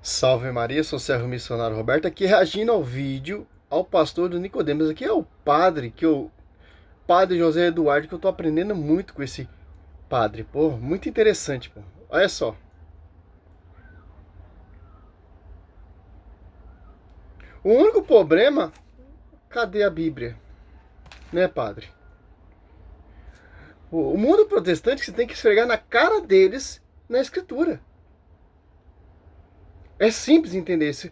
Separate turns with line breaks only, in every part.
Salve Maria, sou o servo missionário Roberto, aqui reagindo ao vídeo, ao pastor do Nicodemos. Aqui é o padre, padre José Eduardo, que eu tô aprendendo muito com esse padre. Pô, muito interessante, pô. Olha só. O único problema, cadê a Bíblia? Né, padre? O mundo protestante, você tem que esfregar na cara deles na escritura. É simples entender isso.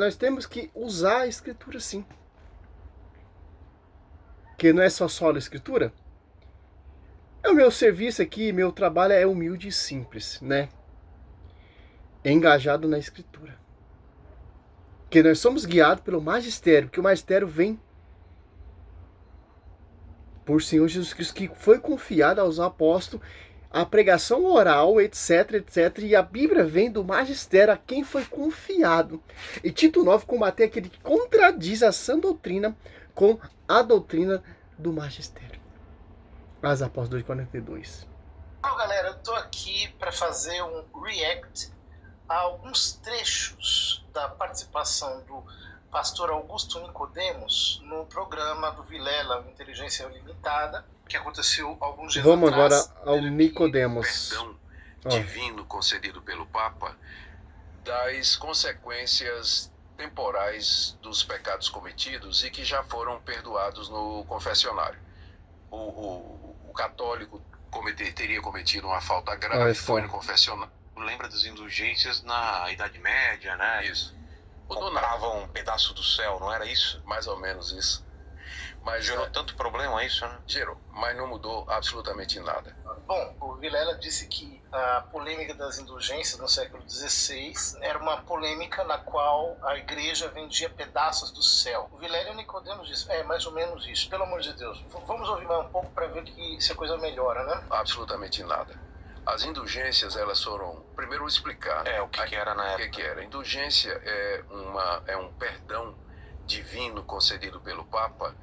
Nós temos que usar a escritura sim. Que não é só a escritura. O meu serviço aqui, meu trabalho é humilde e simples, né? Engajado na escritura. Que nós somos guiados pelo magistério, que o magistério vem por Senhor Jesus Cristo, que foi confiado aos apóstolos a pregação oral, etc, etc. E a Bíblia vem do magistério a quem foi confiado. E Tito 9 combater aquele que contradiz a sã doutrina com a doutrina do magistério. As Apóstolos 2:42.
Bom, galera, eu tô aqui para fazer um react a alguns trechos da participação do pastor Augusto Nicodemos no programa do Vilela, Inteligência Limitada, que aconteceu alguns dias
Vamos
atrás.
agora ao Nicodemos.
Perdão divino concedido pelo Papa das consequências temporais dos pecados cometidos e que já foram perdoados no confessionário. O católico teria cometido uma falta grave, foi no confessionário.
Lembra das indulgências na Idade Média, né?
Isso.
Compravam um pedaço do céu, não era isso?
Mais ou menos isso. Mas
gerou tanto problema isso, né?
Gerou, mas não mudou absolutamente nada.
Bom, o Vilela disse que a polêmica das indulgências no século XVI era uma polêmica na qual a igreja vendia pedaços do céu. O Vilela e o Nicodemos disse, mais ou menos isso. Pelo amor de Deus, vamos ouvir mais um pouco para ver se a coisa melhora, né?
Absolutamente nada. As indulgências, elas foram... Primeiro eu explicar
o que era na época.
O que era. Indulgência é um perdão divino concedido pelo Papa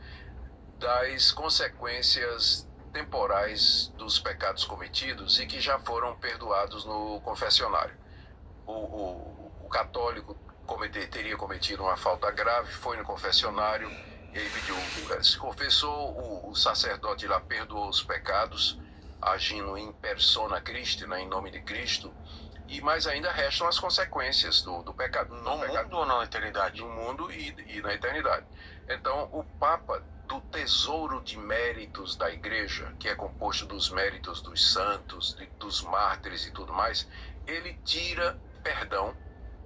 das consequências temporais dos pecados cometidos e que já foram perdoados no confessionário. O católico teria cometido uma falta grave, foi no confessionário, ele pediu, se confessou, o sacerdote lá perdoou os pecados, agindo em persona Christi, né, em nome de Cristo, e mais ainda restam as consequências do pecado.
No mundo ou na eternidade?
No mundo e na eternidade. Então, o Papa, do tesouro de méritos da igreja, que é composto dos méritos dos santos, dos mártires e tudo mais, ele tira perdão.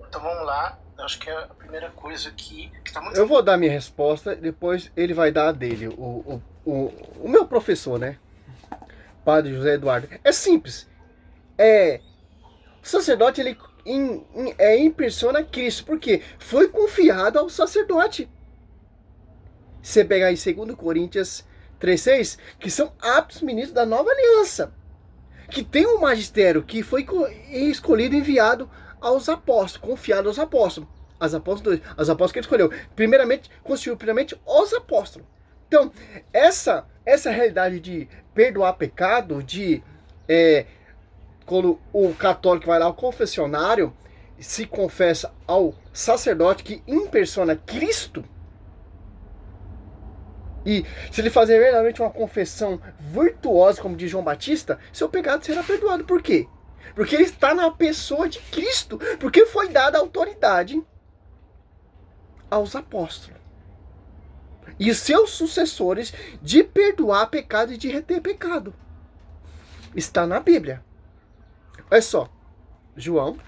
Então vamos lá, acho que é a primeira coisa que está muito...
Eu vou dar minha resposta, depois ele vai dar a dele, o meu professor, né? Padre José Eduardo. É simples. O sacerdote, ele em persona Cristo, porque foi confiado ao sacerdote. Você pegar em 2 Coríntios 3,6, que são aptos ministros da nova aliança, que tem um magistério que foi escolhido e enviado aos apóstolos, confiado aos apóstolos. As apóstolos 2, os apóstolos que ele escolheu. Primeiramente, constituiu primeiramente os apóstolos. Então, essa realidade de perdoar pecado, quando o católico vai lá ao confessionário, se confessa ao sacerdote que impersona Cristo, e se ele fazer verdadeiramente uma confissão virtuosa, como diz João Batista, seu pecado será perdoado. Por quê? Porque ele está na pessoa de Cristo. Porque foi dada autoridade aos apóstolos e seus sucessores de perdoar pecado e de reter pecado. Está na Bíblia. Olha só, João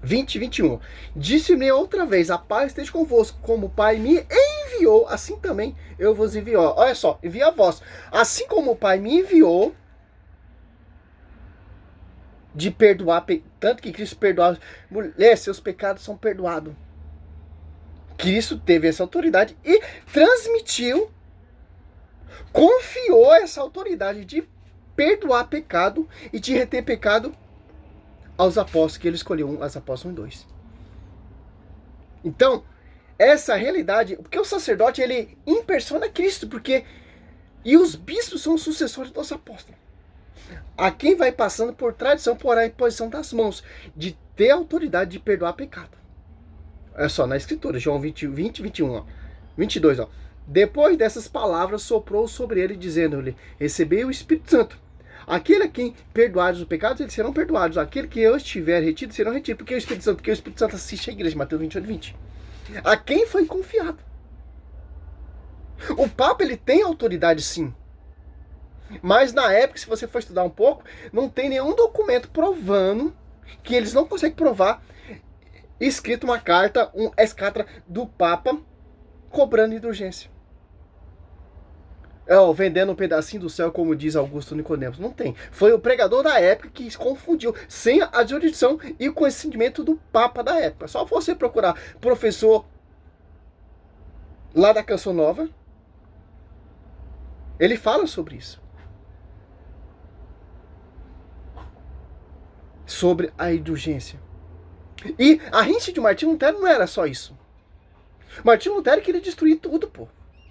20:21. Disse-me outra vez, a paz esteja convosco, como o Pai me enviou, assim também eu vos envio. Olha só, envia a vós. Assim como o Pai me enviou, de perdoar, tanto que Cristo perdoava. Mulher, seus pecados são perdoados. Cristo teve essa autoridade e transmitiu, confiou essa autoridade de perdoar pecado e de reter pecado aos apóstolos, que ele escolheu, as apóstolos 2. Então, essa realidade, porque o sacerdote, ele impersona Cristo, e os bispos são os sucessores dos apóstolos. A quem vai passando por tradição, por a imposição das mãos de ter autoridade de perdoar pecado. Olha só, na escritura, João 20, 21, ó, 22, ó. Depois dessas palavras, soprou sobre ele, dizendo-lhe, recebei o Espírito Santo. Aquele a quem perdoados os pecados, eles serão perdoados. Aquele que eu estiver retido, serão retidos. Porque o Espírito Santo assiste a igreja, Mateus 28, 20. A quem foi confiado. O Papa, ele tem autoridade, sim. Mas na época, se você for estudar um pouco, não tem nenhum documento provando que eles não conseguem provar escrito uma carta, um escatra do Papa cobrando indulgência. Vendendo um pedacinho do céu, como diz Augusto Nicodemos. Não tem. Foi o pregador da época que confundiu sem a jurisdição e o conhecimento do Papa da época. Só você procurar professor lá da Canção Nova, ele fala sobre isso. Sobre a indulgência. E a rincha de Martinho Lutero não era só isso. Martinho Lutero queria destruir tudo, pô.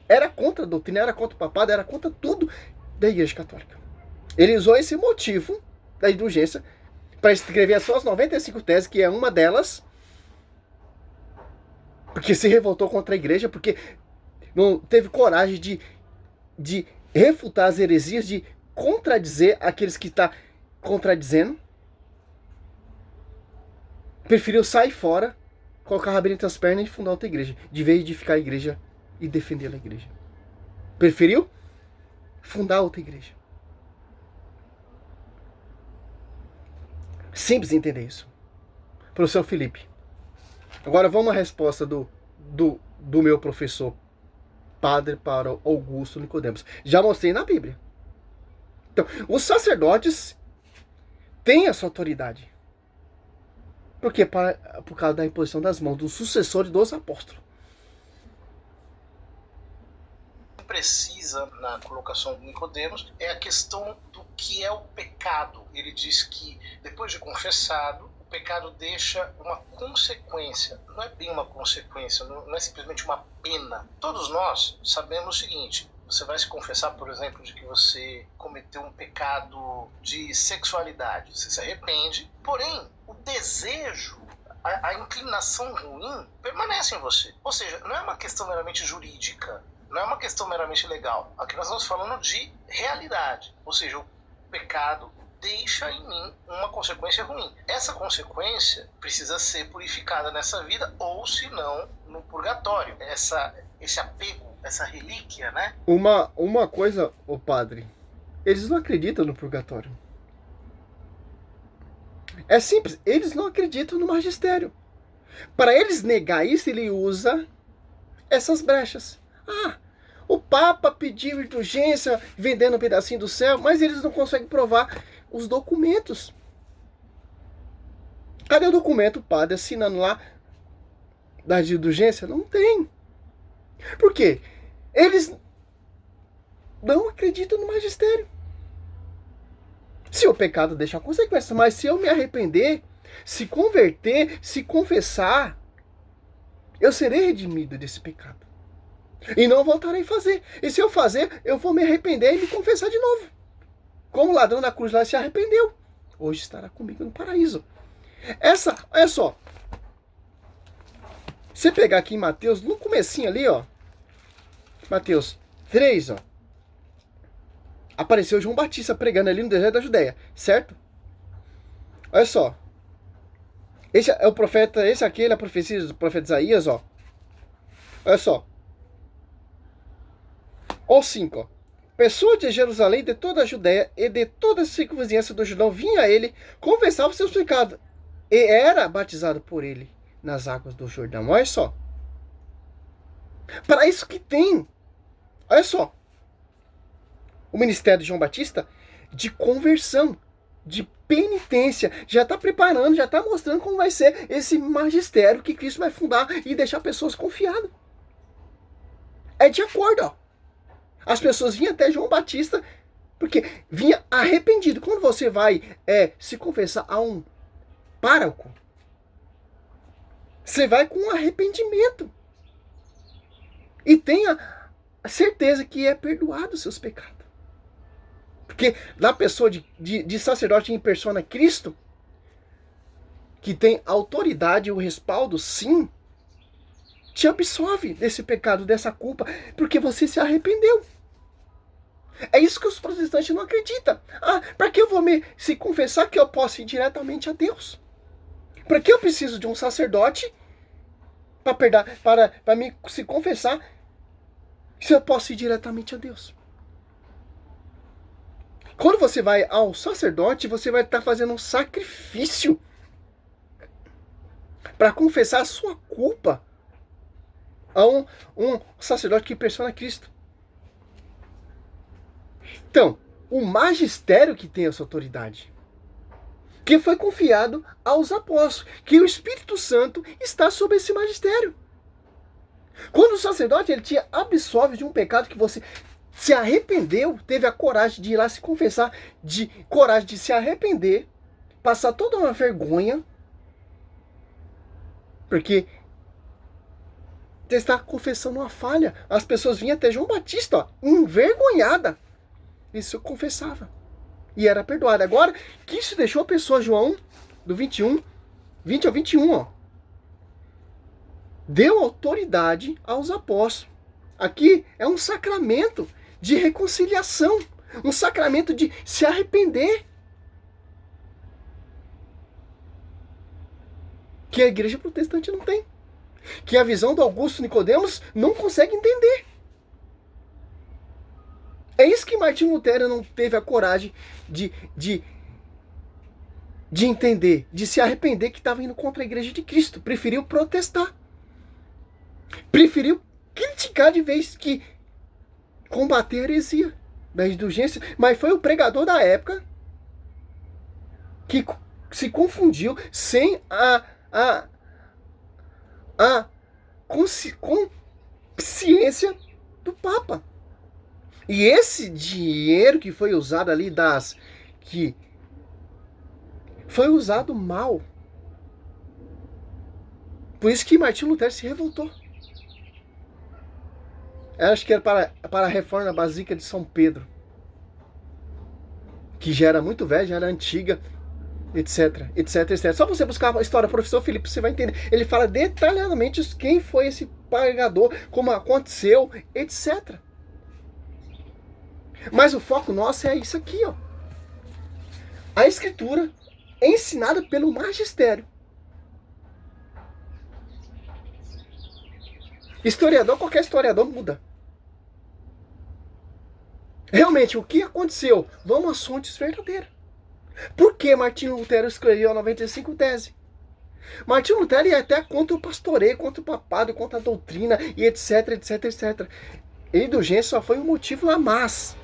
Era contra a doutrina, era contra o papado, era contra tudo da Igreja Católica. Ele usou esse motivo da indulgência para escrever as suas 95 teses, que é uma delas, porque se revoltou contra a Igreja, porque não teve coragem de refutar as heresias, de contradizer aqueles que estão contradizendo. Preferiu sair fora, colocar a rabeta entre as pernas e fundar outra igreja, de vez de ficar a igreja e defender a igreja. Preferiu fundar outra igreja. Simples entender isso. Professor Felipe. Agora vamos à resposta do meu professor, padre para Augusto Nicodemos. Já mostrei na Bíblia. Então, os sacerdotes têm essa autoridade. Por quê? Por causa da imposição das mãos dos sucessores dos apóstolos.
Precisa na colocação de Nicodemos é a questão do que é o pecado. Ele diz que depois de confessado, o pecado deixa uma consequência. Não é bem uma consequência, não é simplesmente uma pena. Todos nós sabemos o seguinte: você vai se confessar, por exemplo, de que você cometeu um pecado de sexualidade. Você se arrepende, porém o desejo, a inclinação ruim permanece em você. Ou seja, não é uma questão meramente jurídica, não é uma questão meramente legal. Aqui nós estamos falando de realidade. Ou seja, o pecado deixa em mim uma consequência ruim. Essa consequência precisa ser purificada nessa vida, ou se não, no purgatório. Esse apego, essa relíquia, né?
Uma coisa, ô padre, eles não acreditam no purgatório. É simples, eles não acreditam no magistério. Para eles negar isso, ele usa essas brechas. O Papa pediu indulgência vendendo um pedacinho do céu, mas eles não conseguem provar os documentos. Cadê o documento, o padre assinando lá da indulgência? Não tem. Por quê? Eles não acreditam no magistério. Se o pecado deixa a consequência, mas se eu me arrepender, se converter, se confessar, eu serei redimido desse pecado. E não voltarei a fazer. E se eu fazer, eu vou me arrepender e me confessar de novo. Como o ladrão da cruz lá se arrependeu. Hoje estará comigo no paraíso. Olha só. Você pegar aqui em Mateus, no comecinho ali, ó. Mateus 3, ó. Apareceu João Batista pregando ali no deserto da Judéia, certo? Olha só. Esse é o profeta, esse aqui é a profecia do profeta Isaías, ó. Olha só. Ó 5, ó. Pessoas de Jerusalém, de toda a Judéia e de toda a circunvizinhança do Jordão vinha a ele, confessava os seus pecados e era batizado por ele nas águas do Jordão. Olha só. Para isso que tem, olha só, o ministério de João Batista de conversão, de penitência, já está preparando, já está mostrando como vai ser esse magistério que Cristo vai fundar e deixar pessoas confiadas. É de acordo, ó. As pessoas vinham até João Batista porque vinha arrependido. Quando você vai se confessar a um pároco, você vai com arrependimento e tenha a certeza que é perdoado os seus pecados. Porque na pessoa de sacerdote em persona Cristo, que tem autoridade e o respaldo, sim, te absolve desse pecado, dessa culpa, porque você se arrependeu. É isso que os protestantes não acreditam. Para que eu vou se confessar que eu posso ir diretamente a Deus? Para que eu preciso de um sacerdote para me se confessar se eu posso ir diretamente a Deus? Quando você vai ao sacerdote, você vai estar fazendo um sacrifício para confessar a sua culpa a um sacerdote que persona Cristo. Então, o magistério que tem essa autoridade, que foi confiado aos apóstolos, que o Espírito Santo está sobre esse magistério. Quando o sacerdote ele te absolve de um pecado que você se arrependeu, teve a coragem de ir lá se confessar, coragem de se arrepender, passar toda uma vergonha, porque você está confessando uma falha. As pessoas vinham até João Batista, ó, envergonhada. Isso confessava. E era perdoado. Agora, que isso deixou a pessoa, João, do 20 ao 21, ó. Deu autoridade aos apóstolos. Aqui é um sacramento de reconciliação. Um sacramento de se arrepender. Que a igreja protestante não tem. Que a visão do Augusto Nicodemos não consegue entender. É isso que Martinho Lutero não teve a coragem de entender, de se arrepender que estava indo contra a igreja de Cristo. Preferiu protestar. Preferiu criticar de vez que combater a heresia da indulgência. Mas foi o pregador da época que se confundiu sem a consciência do Papa. E esse dinheiro que foi usado ali que foi usado mal. Por isso que Martinho Lutero se revoltou. Eu acho que era para a reforma da Basílica de São Pedro. Que já era muito velha, já era antiga, etc, etc, etc. Só você buscar a história do professor Filipe, você vai entender. Ele fala detalhadamente quem foi esse pregador, como aconteceu, etc. Mas o foco nosso é isso aqui, ó. A escritura é ensinada pelo magistério. Historiador, qualquer historiador muda. Realmente, o que aconteceu? Vamos às fontes verdadeiras. Por que Martinho Lutero escreveu a 95 Tese? Martinho Lutero ia até contra o pastoreio, contra o papado, contra a doutrina, e etc, etc, etc. A indulgência só foi um motivo lá, mas...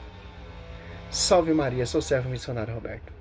Salve Maria, sou servo missionário Roberto.